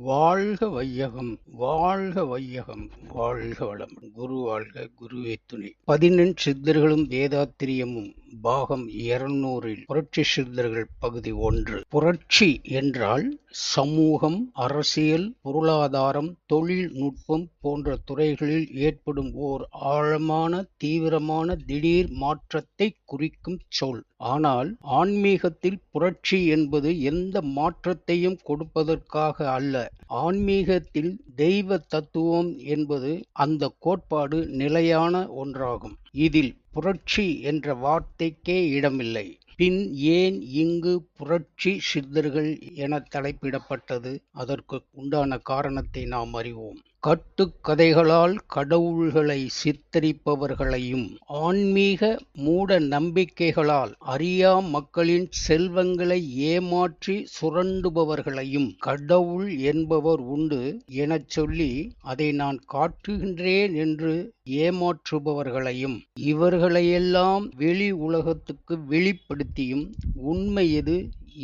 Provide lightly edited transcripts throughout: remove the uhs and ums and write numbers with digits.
வாழ்க வையகம் வாழ்க வையகம் வாழ்க வளம். குரு வாழ்க, குருவே துணை. 14 சித்தர்களும் வேதாத்திரியமும் பாகம் 200 புரட்சி சித்தர்கள் பகுதி 1. புரட்சி என்றால் சமூகம், அரசியல், பொருளாதாரம், தொழில்நுட்பம் போன்ற துறைகளில் ஏற்படும் ஓர் ஆழமான, தீவிரமான, திடீர் மாற்றத்தை குறிக்கும் சொல். ஆனால் ஆன்மீகத்தில் புரட்சி என்பது எந்த மாற்றத்தையும் கொடுப்பதற்காக அல்ல. ஆன்மீகத்தில் தெய்வ தத்துவம் என்பது அந்த கோட்பாடு நிலையான ஒன்றாகும். இதில் புரட்சி என்ற வார்த்தைக்கே இடமில்லை. பின் ஏன் இங்கு புரட்சி சித்தர்கள் என தலைப்பிடப்பட்டது? அதற்கு உண்டான காரணத்தை நாம் அறிவோம். கட்டுக்கதைகளால் கடவுள்களை சித்தரிப்பவர்களையும், ஆன்மீக மூட நம்பிக்கைகளால் அறியா மக்களின் செல்வங்களை ஏமாற்றி சுரண்டுபவர்களையும், கடவுள் என்பவர் உண்டு எனச் சொல்லி அதை நான் காட்டுகின்றேன் என்று ஏமாற்றுபவர்களையும், இவர்களையெல்லாம் வெளி உலகத்துக்கு வெளிப்படுத்தியும் உண்மை எது,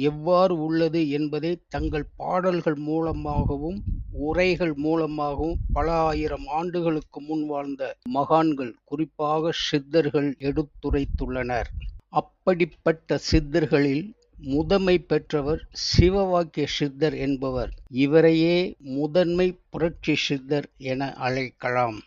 எவ்வாறு உள்ளது என்பதை தங்கள் பாடல்கள் மூலமாகவும் உரைகள் மூலமாகவும் பல ஆயிரம் ஆண்டுகளுக்கு முன் வாழ்ந்த மகான்கள், குறிப்பாக சித்தர்கள் எடுத்துரைத்துள்ளனர். அப்படிப்பட்ட சித்தர்களில் முதன்மை பெற்றவர் சிவவாக்கிய சித்தர் என்பவர். இவரையே முதன்மை புரட்சி சித்தர் என அழைக்கலாம்.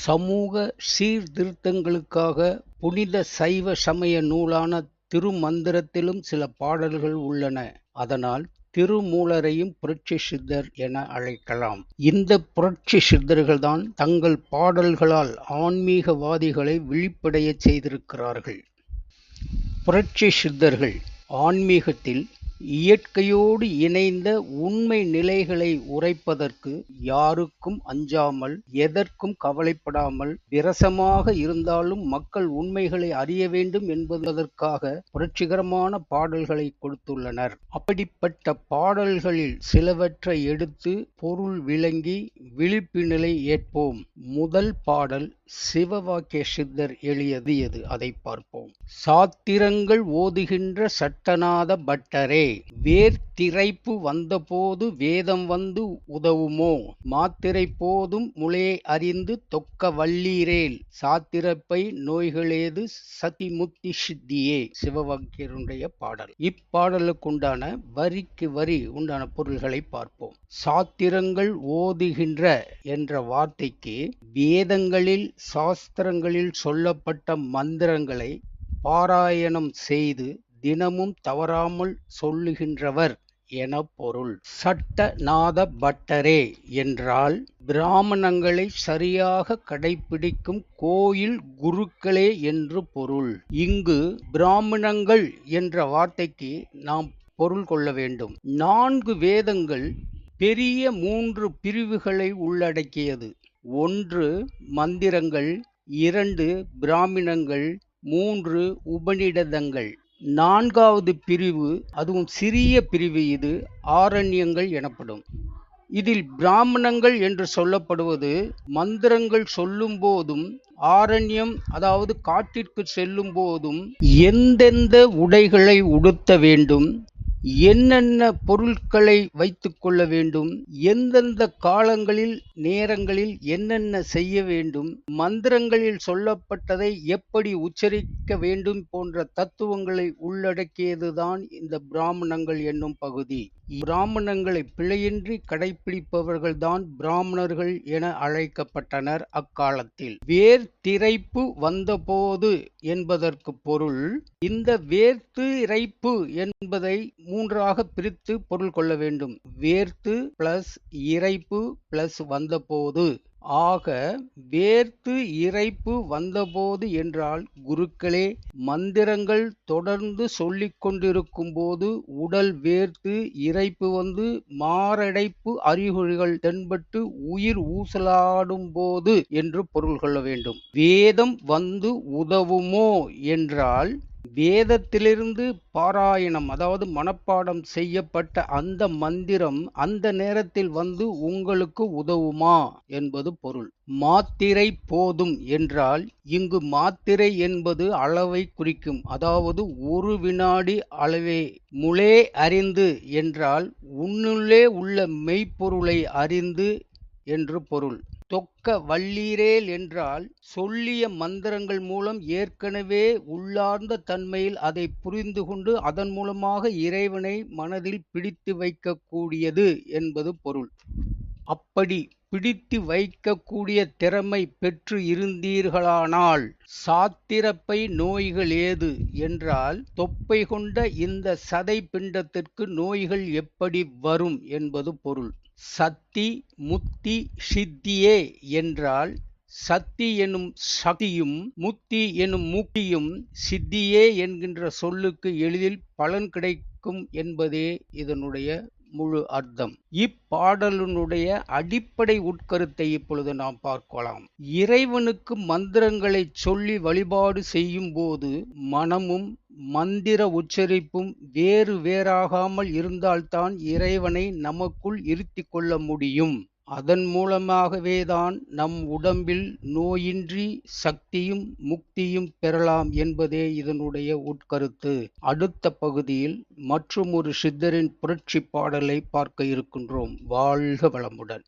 சமூக சீர்திருத்தங்களுக்காக புனித சைவ சமய நூலான திருமந்திரத்திலும் சில பாடல்கள் உள்ளன. அதனால் திருமூலரையும் புரட்சி சித்தர் என அழைக்கலாம். இந்த புரட்சி சித்தர்கள்தான் தங்கள் பாடல்களால் ஆன்மீகவாதிகளை விழிப்படைய செய்திருக்கிறார்கள். புரட்சி சித்தர்கள் ஆன்மீகத்தில் இயற்கையோடு இணைந்த உண்மை நிலைகளை உரைப்பதற்கு யாருக்கும் அஞ்சாமல், எதற்கும் கவலைப்படாமல், விரசமாக இருந்தாலும் மக்கள் உண்மைகளை அறிய வேண்டும் என்பதற்காக புரட்சிகரமான பாடல்களை கொடுத்துள்ளனர். அப்படிப்பட்ட பாடல்களில் சிலவற்றை எடுத்து பொருள் விளங்கி விழிப்பு நிலை ஏற்போம். முதல் பாடல் சிவவாக்கிய சித்தர் எழுதியது. அதை பார்ப்போம். சாத்திரங்கள் ஓதுகின்ற சட்டநாத பட்டரே, வேர்த்திரைப்பு வந்தபோது வேதம் வந்து உதவுமோ, மாத்திரை போதும் முளையை அறிந்து தொக்க வல்லீரேல், சாத்திரப்பை நோய்களேது சதிமுத்தி சித்தியே. சிவவாக்கியருடைய பாடல். இப்பாடலுக்குண்டான வரிக்கு வரி உண்டான பொருள்களை பார்ப்போம். சாத்திரங்கள் ஓதுகின்ற என்ற வார்த்தைக்கு வேதங்களில், சாஸ்திரங்களில் சொல்லப்பட்ட மந்திரங்களை பாராயணம் செய்து தினமும் தவறாமல் சொல்லுகின்றவர் என பொருள். சட்டநாத பட்டரே என்றால் பிராமணங்களை சரியாக கடைபிடிக்கும் கோயில் குருக்களே என்று பொருள். இங்கு பிராமணங்கள் என்ற வார்த்தைக்கு நாம் பொருள் கொள்ள வேண்டும். 4 வேதங்கள் பெரிய 3 பிரிவுகளை உள்ளடக்கியது. 1 மந்திரங்கள், 2 பிராமணங்கள், 3 உபநிடதங்கள். 4வது பிரிவு, அதுவும் சிறிய பிரிவு, இது ஆரண்யங்கள் எனப்படும். இதில் பிராமணங்கள் என்று சொல்லப்படுவது மந்திரங்கள் சொல்லும் போதும், ஆரண்யம் அதாவது காட்டிற்கு செல்லும் போதும் எந்தெந்த உடைகளை உடுத்த வேண்டும், என்னென்ன பொருட்களை வைத்து கொள்ள வேண்டும், எந்தெந்த காலங்களில் நேரங்களில் என்னென்ன செய்ய வேண்டும், மந்திரங்களில் சொல்லப்பட்டதை எப்படி உச்சரிக்க வேண்டும் போன்ற தத்துவங்களை உள்ளடக்கியதுதான் இந்த பிராமணங்கள் என்னும் பகுதி. பிராமணங்களை பிழையின்றி கடைபிடிப்பவர்கள்தான் பிராமணர்கள் என அழைக்கப்பட்டனர் அக்காலத்தில். வேர்த்திரைப்பு வந்தபோது என்பதற்கு பொருள், இந்த வேர்த்து இறைப்பு என்பதை 3ஆக பிரித்து பொருள் கொள்ள வேண்டும். வேர்த்து பிளஸ் இறைப்பு பிளஸ் வந்தபோது. ஆக வேர்த்து இறைப்பு வந்தபோது என்றால் குருக்களே மந்திரங்கள் தொடர்ந்து சொல்லிக் கொண்டிருக்கும் போது உடல் வேர்த்து இறைப்பு வந்து மாரடைப்பு அறிகுறிகள் தென்பட்டு உயிர் ஊசலாடும் போது என்று பொருள் கொள்ள வேண்டும். வேதம் வந்து உதவுமோ என்றால் வேதத்திலிருந்து பாராயணம் அதாவது மனப்பாடம் செய்யப்பட்ட அந்த மந்திரம் அந்த நேரத்தில் வந்து உங்களுக்கு உதவுமா என்பது பொருள். மாத்திரை போதும் என்றால் இங்கு மாத்திரை என்பது அளவை குறிக்கும், அதாவது ஒரு வினாடி அளவே. முளே அறிந்து என்றால் உன்னுள்ளே உள்ள மெய்ப்பொருளை அறிந்து என்று பொருள். தொக்க வல்லீரேல் என்றால் சொல்லிய மந்திரங்கள் மூலம் ஏற்கனவே உள்ளார்ந்த தன்மையில் அதை புரிந்து கொண்டு அதன் மூலமாக இறைவனை மனதில் பிடித்து வைக்கக்கூடியது என்பது பொருள். அப்படி பிடித்து வைக்கக்கூடிய திறமை பெற்று இருந்தீர்களானால் சாத்திரப்பை நோய்கள் ஏது என்றால் தொப்பை கொண்ட இந்த சதை பிண்டத்திற்கு நோய்கள் எப்படி வரும் என்பது பொருள். சத்தி முத்தி சித்தியே என்றால் சத்தி எனும் சக்தியும் முத்தி எனும் முக்தியும் சித்தியே என்கின்ற சொல்லுக்கு எளிதில் பலன் கிடைக்கும் என்பதே இதனுடைய முழு அர்த்தம். இப்பாடலினுடைய அடிப்படை உட்கருத்தை இப்பொழுது நாம் பார்க்கலாம். இறைவனுக்கு மந்திரங்களை சொல்லி வழிபாடு செய்யும் போது மனமும் மந்திர உச்சரிப்பும் வேறு வேறாகாமல் இருந்தால்தான் இறைவனை நமக்குள் இருத்திக் கொள்ள முடியும். அதன் மூலமாகவேதான் நம் உடம்பில் நோயின்றி சக்தியும் முக்தியும் பெறலாம் என்பதே இதனுடைய உட்கருத்து. அடுத்த பகுதியில் மற்றுமொரு சித்தரின் புரட்சி பாடலை பார்க்க இருக்கின்றோம். வாழ்க வளமுடன்.